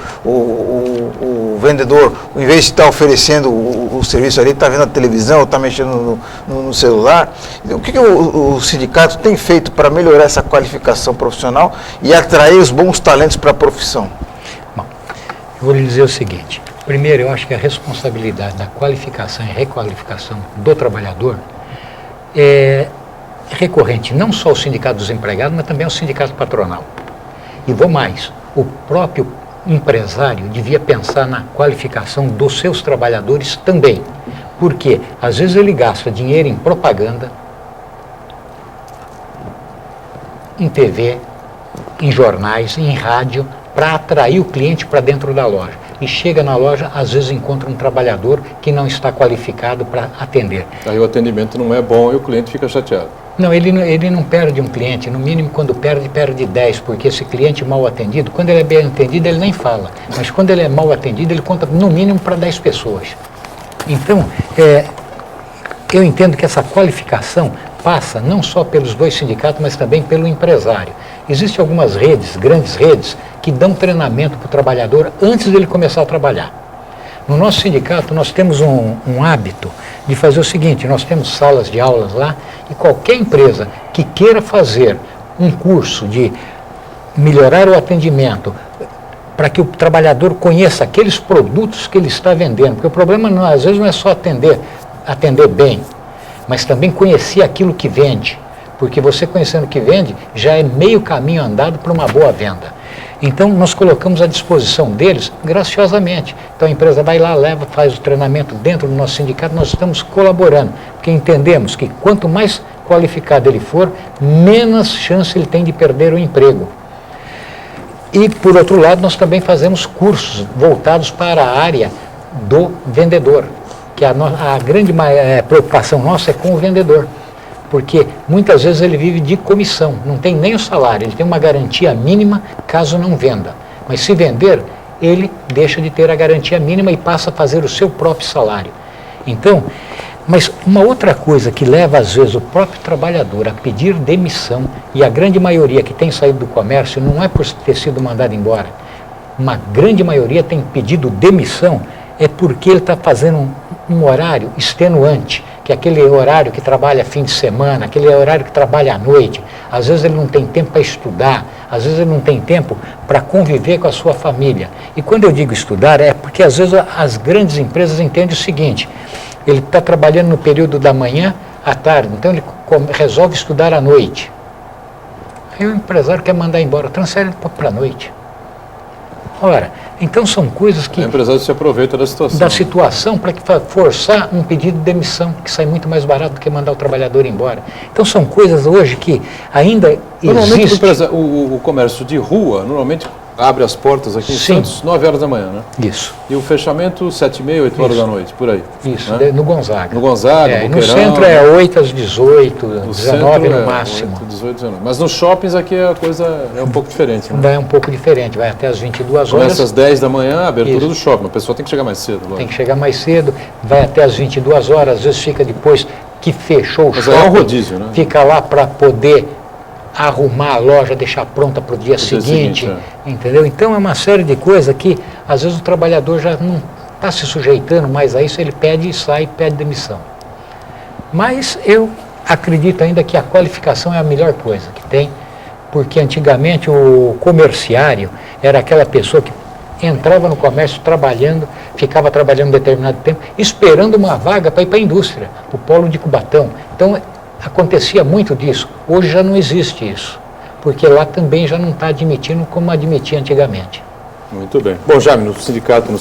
vendedor, em vez de estar oferecendo o serviço ali, está vendo a televisão, está mexendo no celular. Então, o que o sindicato tem feito para melhorar essa qualificação profissional e atrair os bons talentos para a profissão?
Bom, eu vou lhe dizer o seguinte. Primeiro, eu acho que a responsabilidade da qualificação e requalificação do trabalhador é recorrente não só ao sindicato dos empregados, mas também ao sindicato patronal. E vou mais, o próprio empresário devia pensar na qualificação dos seus trabalhadores também. Porque, às vezes, ele gasta dinheiro em propaganda, em TV, em jornais, em rádio, para atrair o cliente para dentro da loja. E chega na loja, às vezes encontra um trabalhador que não está qualificado para atender.
Aí o atendimento não é bom e o cliente fica chateado.
Não, ele não perde um cliente, no mínimo quando perde 10, porque esse cliente mal atendido, quando ele é bem atendido, ele nem fala, mas quando ele é mal atendido, ele conta no mínimo para 10 pessoas. Então, eu entendo que essa qualificação passa não só pelos dois sindicatos, mas também pelo empresário. Existem algumas redes, grandes redes, que dão treinamento para o trabalhador antes dele começar a trabalhar. No nosso sindicato, nós temos um hábito de fazer o seguinte, nós temos salas de aulas lá, e qualquer empresa que queira fazer um curso de melhorar o atendimento, para que o trabalhador conheça aqueles produtos que ele está vendendo, porque o problema às vezes não é só atender bem, mas também conhecer aquilo que vende, porque você conhecendo o que vende, já é meio caminho andado para uma boa venda. Então, nós colocamos à disposição deles graciosamente. Então, a empresa vai lá, leva, faz o treinamento dentro do nosso sindicato, nós estamos colaborando, porque entendemos que quanto mais qualificado ele for, menos chance ele tem de perder o emprego. E, por outro lado, nós também fazemos cursos voltados para a área do vendedor, que a grande preocupação nossa é com o vendedor. Porque muitas vezes ele vive de comissão, não tem nem o salário, ele tem uma garantia mínima caso não venda. Mas se vender, ele deixa de ter a garantia mínima e passa a fazer o seu próprio salário. Então, mas uma outra coisa que leva às vezes o próprio trabalhador a pedir demissão, e a grande maioria que tem saído do comércio não é por ter sido mandado embora, uma grande maioria tem pedido demissão, é porque ele está fazendo um horário extenuante, que é aquele horário que trabalha fim de semana, aquele horário que trabalha à noite. Às vezes ele não tem tempo para estudar, às vezes ele não tem tempo para conviver com a sua família. E quando eu digo estudar, é porque às vezes as grandes empresas entendem o seguinte, ele está trabalhando no período da manhã à tarde, então ele resolve estudar à noite. Aí o empresário quer mandar embora, transfere ele para a noite. Ora, então são coisas que...
O empresário se aproveita da situação.
Da situação para forçar um pedido de demissão, que sai muito mais barato do que mandar o trabalhador embora. Então são coisas hoje que ainda
normalmente o comércio de rua, normalmente abre as portas aqui em Santos 9 horas da manhã, né?
Isso.
E o fechamento 7h30, 8 horas da noite, por aí.
Isso,
né?
No Gonzaga.
No Gonzaga,
no centro é 8 às 18, 19 no máximo.
8, 18, 19. Mas nos shoppings aqui a coisa é um pouco diferente, né?
É um pouco diferente, vai até às 22 horas.
Começa às 10 da manhã, a abertura do shopping, o pessoal tem que chegar mais cedo.
Tem que chegar mais cedo, vai até às 22 horas, às vezes fica depois que fechou o shopping.
Mas é um rodízio, né?
Fica lá para poder arrumar a loja, deixar pronta para o dia seguinte, entendeu? Então é uma série de coisas que às vezes o trabalhador já não está se sujeitando mais a isso, ele pede e sai, pede demissão. Mas eu acredito ainda que a qualificação é a melhor coisa que tem, porque antigamente o comerciário era aquela pessoa que entrava no comércio trabalhando, ficava trabalhando um determinado tempo, esperando uma vaga para ir para a indústria, o polo de Cubatão. Então, acontecia muito disso. Hoje já não existe isso, porque lá também já não está admitindo como admitia antigamente.
Muito bem. Bom, Jaime, no sindicato, no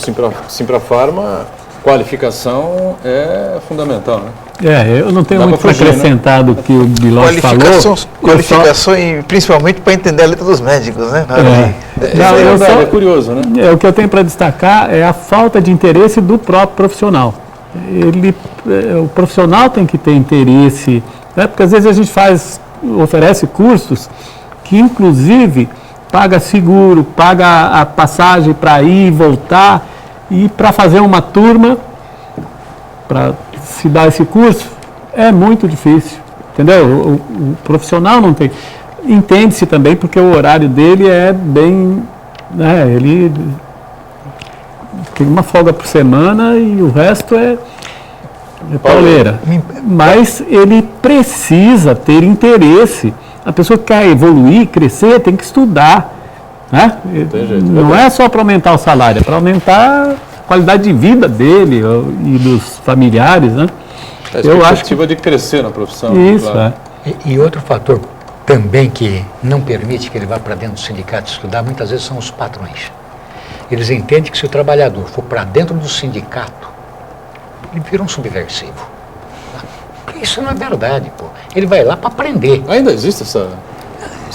Simprafarma, qualificação é fundamental, né?
Eu não tenho muito para acrescentar do que o Bilócio falou.
Qualificação e principalmente para entender a letra dos médicos, né?
É curioso, né?
O que eu tenho para destacar é a falta de interesse do próprio profissional. O profissional tem que ter interesse, né? Porque às vezes a gente oferece cursos que inclusive paga seguro, paga a passagem para ir e voltar, e para fazer uma turma, para se dar esse curso, é muito difícil, entendeu? O profissional não tem. Entende-se também porque o horário dele é bem, né, ele tem uma folga por semana e o resto é pauleira. Mas ele precisa ter interesse. A pessoa que quer evoluir, crescer, tem que estudar. Né? Não é só para aumentar o salário, é para aumentar a qualidade de vida dele e dos familiares. Né?
A expectativa de crescer na profissão.
Isso, claro.
E outro fator também que não permite que ele vá para dentro do sindicato estudar, muitas vezes são os patrões. Eles entendem que se o trabalhador for para dentro do sindicato, ele vira um subversivo. Isso não é verdade, pô. Ele vai lá para aprender.
Ainda existe essa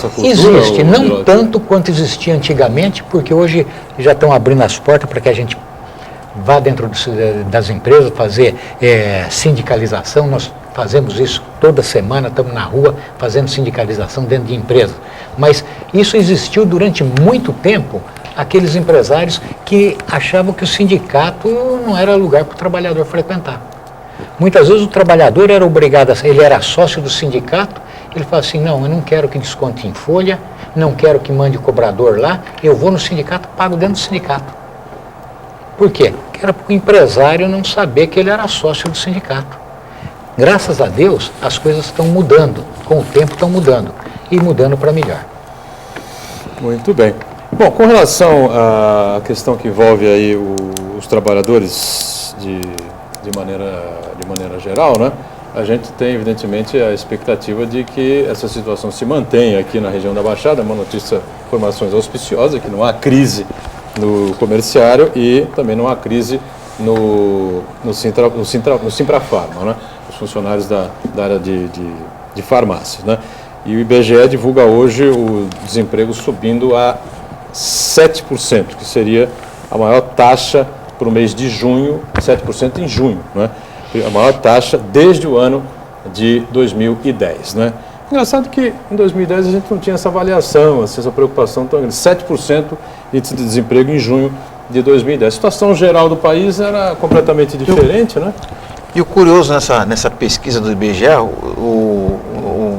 cultura?
Existe, não tanto quanto existia antigamente, porque hoje já estão abrindo as portas para que a gente vá dentro das empresas fazer sindicalização. Nós fazemos isso toda semana, estamos na rua fazendo sindicalização dentro de empresas. Mas isso existiu durante muito tempo, aqueles empresários que achavam que o sindicato não era lugar para o trabalhador frequentar. Muitas vezes o trabalhador era obrigado, ele era sócio do sindicato, ele fala assim, não, eu não quero que desconte em folha, não quero que mande cobrador lá, eu vou no sindicato, pago dentro do sindicato. Por quê? Porque era para o empresário não saber que ele era sócio do sindicato. Graças a Deus, as coisas estão mudando, com o tempo estão mudando, e mudando para melhor.
Muito bem. Bom, com relação à questão que envolve aí os trabalhadores de maneira geral, né? A gente tem, evidentemente, a expectativa de que essa situação se mantenha aqui na região da Baixada. É uma notícia, informações auspiciosas, que não há crise no comerciário e também não há crise no Simprafarma, né? Os funcionários da área de farmácias, né? E o IBGE divulga hoje o desemprego subindo a 7%, que seria a maior taxa para o mês de junho, 7% em junho, né? A maior taxa desde o ano de 2010, né? Engraçado que em 2010 a gente não tinha essa avaliação, essa preocupação tão grande, 7% índice de desemprego em junho de 2010. A situação geral do país era completamente diferente, né?
E o curioso nessa pesquisa do IBGE,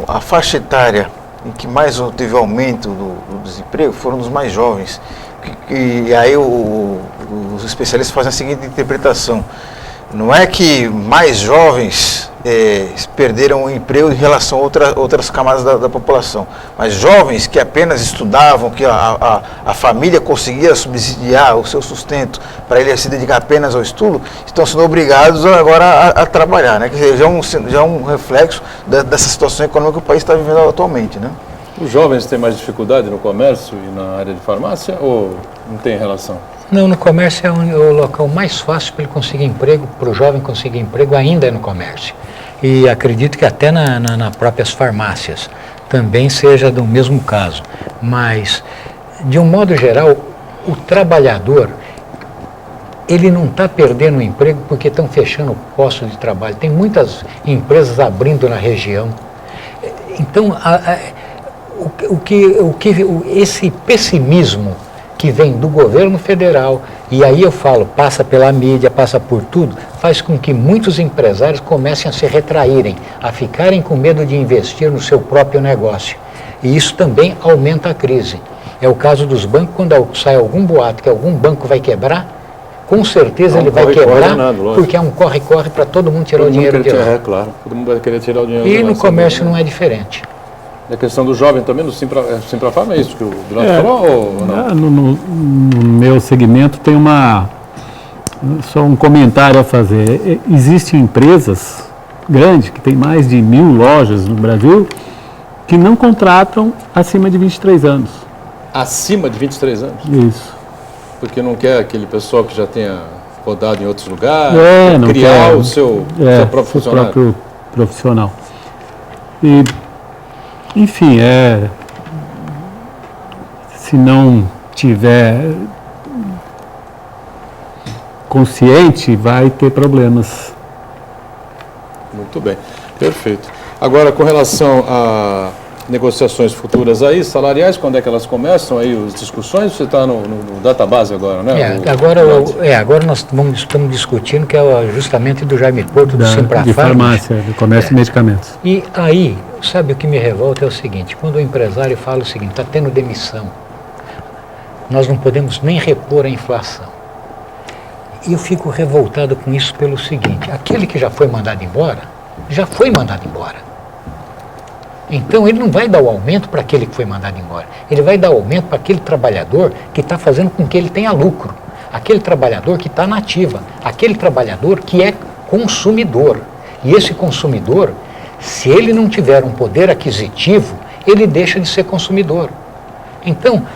a faixa etária em que mais teve aumento do desemprego foram os mais jovens. E aí os especialistas fazem a seguinte interpretação: não é que mais jovens perderam o emprego em relação a outras camadas da população, mas jovens que apenas estudavam, que a família conseguia subsidiar o seu sustento para ele se dedicar apenas ao estudo, estão sendo obrigados agora a trabalhar, né? Quer dizer, já é um reflexo dessa situação econômica que o país está vivendo atualmente, né?
Os jovens têm mais dificuldade no comércio e na área de farmácia ou não tem relação?
Não, no comércio é o local mais fácil para ele conseguir emprego, para o jovem conseguir emprego ainda é no comércio. E acredito que até nas próprias farmácias também seja do mesmo caso. Mas, de um modo geral, o trabalhador, ele não está perdendo o emprego porque estão fechando postos de trabalho. Tem muitas empresas abrindo na região. Então, esse pessimismo que vem do governo federal, e aí eu falo, passa pela mídia, passa por tudo, faz com que muitos empresários comecem a se retraírem, a ficarem com medo de investir no seu próprio negócio. E isso também aumenta a crise. É o caso dos bancos, quando sai algum boato que algum banco vai quebrar, com certeza ele vai quebrar, porque é um corre-corre para todo mundo tirar o dinheiro de lá.
É claro, todo mundo vai querer tirar o dinheiro.
E no comércio não é diferente.
A questão do jovem também, no Simprafarma, é isso que o Vilato falou ou não?
No meu segmento tem só um comentário a fazer. Existem empresas grandes, que tem mais de 1.000 lojas no Brasil, que não contratam acima de 23 anos.
Acima de 23 anos?
Isso.
Porque não quer aquele pessoal que já tenha rodado em outros lugares,
não
criar
quer,
o seu próprio funcionário.
Seu próprio profissional. E, enfim, se não tiver consciente, vai ter problemas.
Muito bem, perfeito. Agora, com relação a negociações futuras aí, salariais, quando é que elas começam aí, as discussões? Você está no database agora, né?
Agora nós estamos discutindo que é o ajustamento do Jaime Porto, do Simprafarma.
De farmácia, do comércio de medicamentos.
E aí, sabe o que me revolta é o seguinte, quando o empresário fala o seguinte, está tendo demissão, nós não podemos nem repor a inflação. E eu fico revoltado com isso pelo seguinte, aquele que já foi mandado embora, já foi mandado embora. Então ele não vai dar o aumento para aquele que foi mandado embora, ele vai dar o aumento para aquele trabalhador que está fazendo com que ele tenha lucro, aquele trabalhador que está na ativa, aquele trabalhador que é consumidor. E esse consumidor, se ele não tiver um poder aquisitivo, ele deixa de ser consumidor. Então,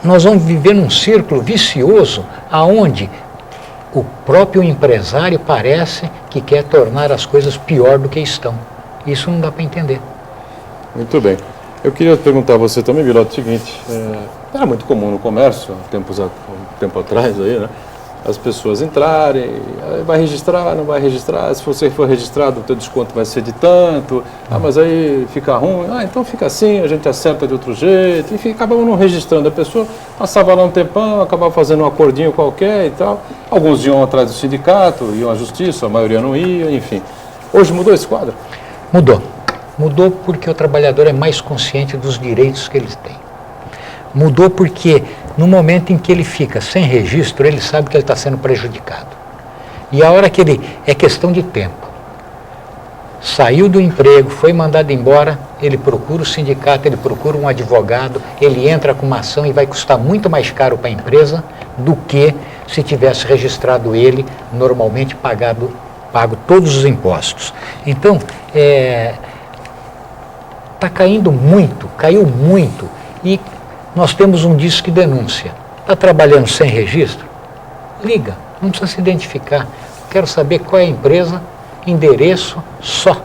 nós vamos viver num círculo vicioso aonde o próprio empresário parece que quer tornar as coisas pior do que estão. Isso não dá para entender.
Muito bem. Eu queria perguntar a você também, Vilato, o seguinte, era muito comum no comércio, há um tempo atrás aí, né? as pessoas entrarem, vai registrar, não vai registrar, se você for registrado o teu desconto vai ser de tanto, mas aí fica ruim, então fica assim, a gente acerta de outro jeito, enfim, acabamos não registrando, a pessoa passava lá um tempão, acabava fazendo um acordinho qualquer e tal, alguns iam atrás do sindicato, iam à justiça, a maioria não ia, enfim. Hoje mudou esse quadro?
Mudou. Mudou porque o trabalhador é mais consciente dos direitos que ele tem. Mudou porque no momento em que ele fica sem registro, ele sabe que ele está sendo prejudicado. E a hora que ele... é questão de tempo. Saiu do emprego, foi mandado embora, ele procura o sindicato, ele procura um advogado, ele entra com uma ação e vai custar muito mais caro para a empresa do que se tivesse registrado ele, normalmente pago todos os impostos. Então, está caiu muito, e nós temos um disque denúncia. Está trabalhando sem registro? Liga, não precisa se identificar. Quero saber qual é a empresa, endereço só.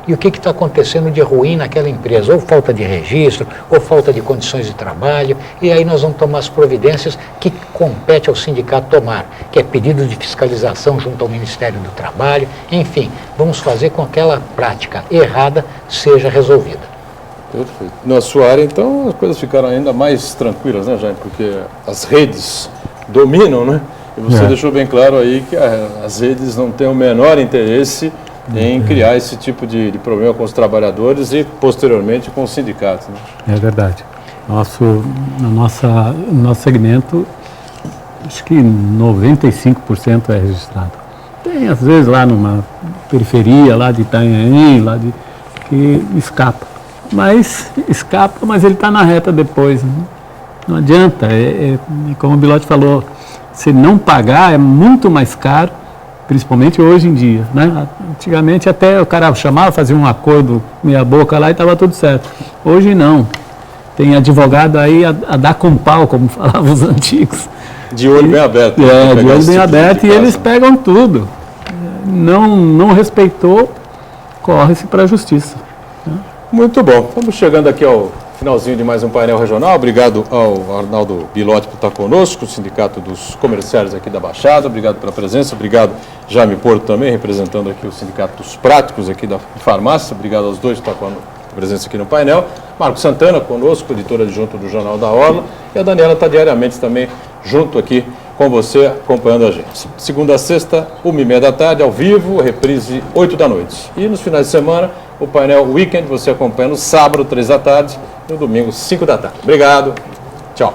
E o que está acontecendo de ruim naquela empresa? Ou falta de registro, ou falta de condições de trabalho. E aí nós vamos tomar as providências que compete ao sindicato tomar, que é pedido de fiscalização junto ao Ministério do Trabalho. Enfim, vamos fazer com que aquela prática errada seja resolvida.
Perfeito. Na sua área, então, as coisas ficaram ainda mais tranquilas, né, Jaime? Porque as redes dominam, né? E você deixou bem claro aí que as redes não têm o menor interesse em criar esse tipo de problema com os trabalhadores e, posteriormente, com os sindicatos. Né?
É verdade. No nosso segmento, acho que 95% é registrado. Tem, às vezes, lá numa periferia, lá de Itanhaém, que escapa. Mas ele está na reta depois. Né? Não adianta, como o Bilotti falou, se não pagar é muito mais caro, principalmente hoje em dia. Né? Antigamente até o cara chamava, fazia um acordo meia boca lá e estava tudo certo. Hoje não. Tem advogado aí a dar com pau, como falavam os antigos.
De olho bem aberto.
De olho bem aberto, e eles pegam tudo. Não respeitou, corre-se para a justiça.
Muito bom. Estamos chegando aqui ao finalzinho de mais um painel regional. Obrigado ao Arnaldo Bilotti por estar conosco, o Sindicato dos Comerciários aqui da Baixada. Obrigado pela presença. Obrigado, Jaime Porto, também, representando aqui o Sindicato dos Práticos aqui da farmácia. Obrigado aos dois por estar com a presença aqui no painel. Marco Santana conosco, editor adjunto do Jornal da Orla. E a Daniela está diariamente também junto aqui com você, acompanhando a gente. Segunda a sexta, 1h30 da tarde, ao vivo, reprise 8 da noite. E nos finais de semana, o painel Weekend você acompanha no sábado, 3 da tarde, e no domingo, 5 da tarde. Obrigado. Tchau.